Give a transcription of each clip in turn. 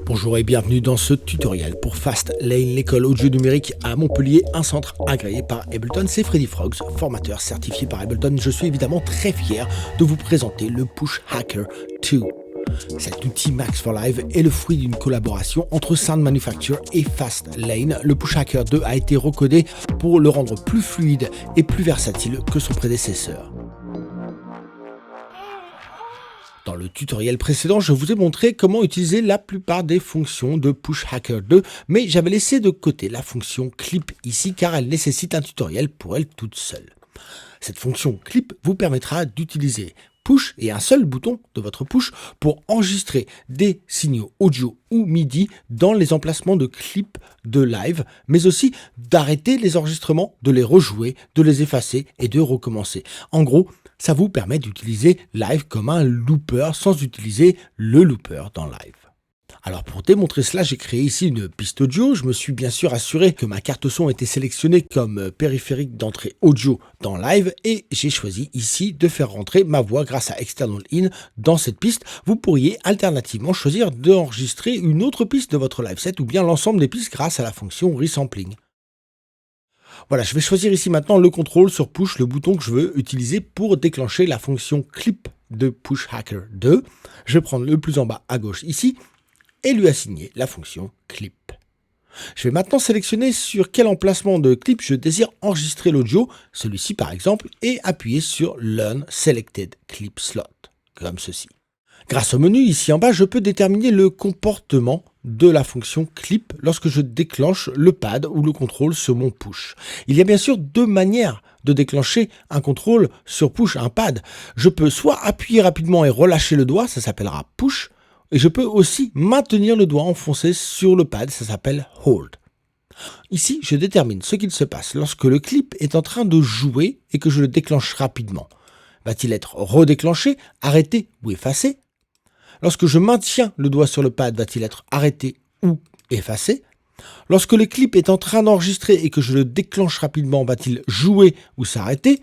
Bonjour et bienvenue dans ce tutoriel pour Fastlane, l'école audio numérique à Montpellier, un centre agréé par Ableton. C'est Freddy Frogs, formateur certifié par Ableton. Je suis évidemment très fier de vous présenter le Push Hacker 2. Cet outil Max for Live est le fruit d'une collaboration entre Sound Manufacture et Fastlane. Le Push Hacker 2 a été recodé pour le rendre plus fluide et plus versatile que son prédécesseur. Dans le tutoriel précédent, je vous ai montré comment utiliser la plupart des fonctions de Push Hacker 2, mais j'avais laissé de côté la fonction Clip ici car elle nécessite un tutoriel pour elle toute seule. Cette fonction Clip vous permettra d'utiliser Push et un seul bouton de votre push pour enregistrer des signaux audio ou MIDI dans les emplacements de clips de live, mais aussi d'arrêter les enregistrements, de les rejouer, de les effacer et de recommencer. En gros, ça vous permet d'utiliser live comme un looper sans utiliser le looper dans live. Alors pour démontrer cela, j'ai créé ici une piste audio. Je me suis bien sûr assuré que ma carte son était sélectionnée comme périphérique d'entrée audio dans live et j'ai choisi ici de faire rentrer ma voix grâce à External In dans cette piste. Vous pourriez alternativement choisir d'enregistrer une autre piste de votre live set ou bien l'ensemble des pistes grâce à la fonction Resampling. Voilà, je vais choisir ici maintenant le contrôle sur Push, le bouton que je veux utiliser pour déclencher la fonction Clip de Push Hacker 2. Je vais prendre le plus en bas à gauche ici et lui assigner la fonction Clip. Je vais maintenant sélectionner sur quel emplacement de clip je désire enregistrer l'audio, celui-ci par exemple, et appuyer sur Learn Selected Clip Slot, comme ceci. Grâce au menu ici en bas, je peux déterminer le comportement de la fonction Clip lorsque je déclenche le pad ou le contrôle sur mon push. Il y a bien sûr deux manières de déclencher un contrôle sur push, un pad. Je peux soit appuyer rapidement et relâcher le doigt, ça s'appellera push, et je peux aussi maintenir le doigt enfoncé sur le pad, ça s'appelle hold. Ici, je détermine ce qu'il se passe lorsque le clip est en train de jouer et que je le déclenche rapidement. Va-t-il être redéclenché, arrêté ou effacé? Lorsque je maintiens le doigt sur le pad, va-t-il être arrêté ou effacé? Lorsque le clip est en train d'enregistrer et que je le déclenche rapidement, va-t-il jouer ou s'arrêter?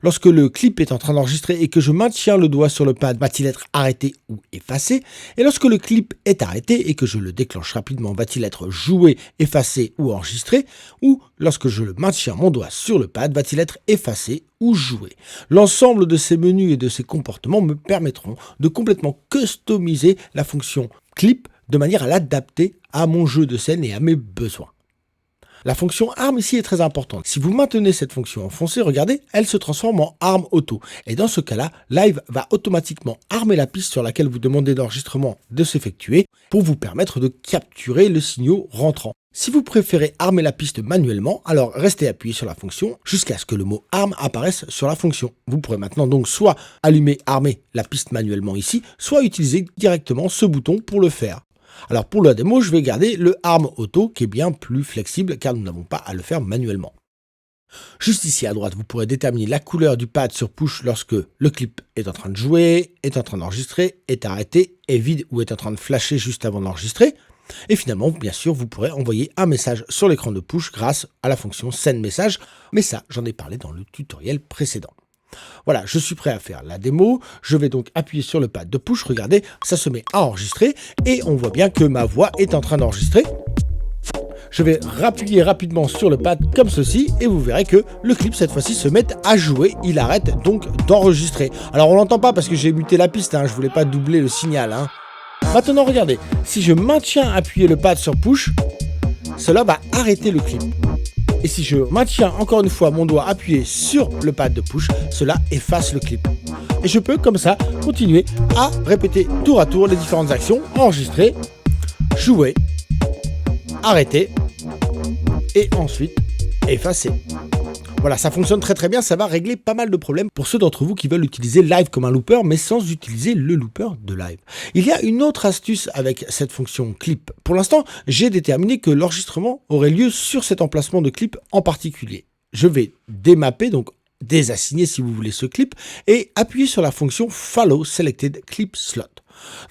Lorsque le clip est en train d'enregistrer et que je maintiens le doigt sur le pad, va-t-il être arrêté ou effacé? Et lorsque le clip est arrêté et que je le déclenche rapidement, va-t-il être joué, effacé ou enregistré? Ou lorsque je le maintiens mon doigt sur le pad, va-t-il être effacé ou joué? L'ensemble de ces menus et de ces comportements me permettront de complètement customiser la fonction clip de manière à l'adapter à mon jeu de scène et à mes besoins. La fonction arm ici est très importante. Si vous maintenez cette fonction enfoncée, regardez, elle se transforme en arm auto. Et dans ce cas-là, Live va automatiquement armer la piste sur laquelle vous demandez l'enregistrement de s'effectuer pour vous permettre de capturer le signal rentrant. Si vous préférez armer la piste manuellement, alors restez appuyé sur la fonction jusqu'à ce que le mot arm apparaisse sur la fonction. Vous pourrez maintenant donc soit allumer, armer la piste manuellement ici, soit utiliser directement ce bouton pour le faire. Alors pour la démo, je vais garder le Arm Auto qui est bien plus flexible car nous n'avons pas à le faire manuellement. Juste ici à droite, vous pourrez déterminer la couleur du pad sur push lorsque le clip est en train de jouer, est en train d'enregistrer, est arrêté, est vide ou est en train de flasher juste avant d'enregistrer. Et finalement, bien sûr, vous pourrez envoyer un message sur l'écran de push grâce à la fonction Send Message. Mais ça, j'en ai parlé dans le tutoriel précédent. Voilà, je suis prêt à faire la démo. Je vais donc appuyer sur le pad de push. Regardez, ça se met à enregistrer et on voit bien que ma voix est en train d'enregistrer. Je vais appuyer rapidement sur le pad comme ceci et vous verrez que le clip cette fois-ci se met à jouer. Il arrête donc d'enregistrer. Alors on l'entend pas parce que j'ai muté la piste, je voulais pas doubler le signal. Maintenant regardez, si je maintiens appuyer le pad sur push, cela va arrêter le clip. Et si je maintiens encore une fois mon doigt appuyé sur le pad de push, cela efface le clip. Et je peux comme ça continuer à répéter tour à tour les différentes actions, enregistrer, jouer, arrêter et ensuite effacer. Voilà, ça fonctionne très très bien, ça va régler pas mal de problèmes pour ceux d'entre vous qui veulent utiliser Live comme un looper mais sans utiliser le looper de Live. Il y a une autre astuce avec cette fonction clip. Pour l'instant, j'ai déterminé que l'enregistrement aurait lieu sur cet emplacement de clip en particulier. Je vais démapper, donc désassigner si vous voulez ce clip et appuyer sur la fonction Follow Selected Clip Slot.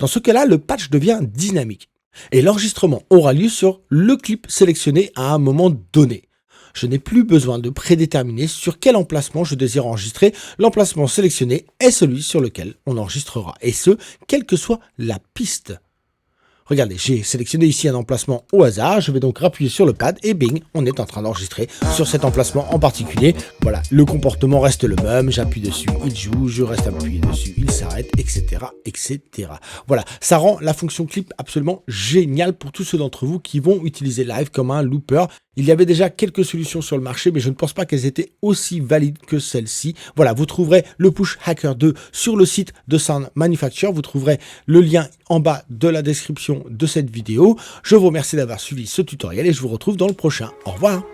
Dans ce cas-là, le patch devient dynamique et l'enregistrement aura lieu sur le clip sélectionné à un moment donné. Je n'ai plus besoin de prédéterminer sur quel emplacement je désire enregistrer. L'emplacement sélectionné est celui sur lequel on enregistrera. Et ce, quelle que soit la piste. Regardez, j'ai sélectionné ici un emplacement au hasard, je vais donc appuyer sur le pad et bing, on est en train d'enregistrer sur cet emplacement en particulier. Voilà, le comportement reste le même, j'appuie dessus, il joue, je reste appuyé dessus, il s'arrête, etc., etc. Voilà, ça rend la fonction clip absolument géniale pour tous ceux d'entre vous qui vont utiliser Live comme un looper. Il y avait déjà quelques solutions sur le marché, mais je ne pense pas qu'elles étaient aussi valides que celle-ci. Voilà, vous trouverez le Push Hacker 2 sur le site de Sound Manufacture. Vous trouverez le lien en bas de la description de cette vidéo. Je vous remercie d'avoir suivi ce tutoriel et je vous retrouve dans le prochain. Au revoir.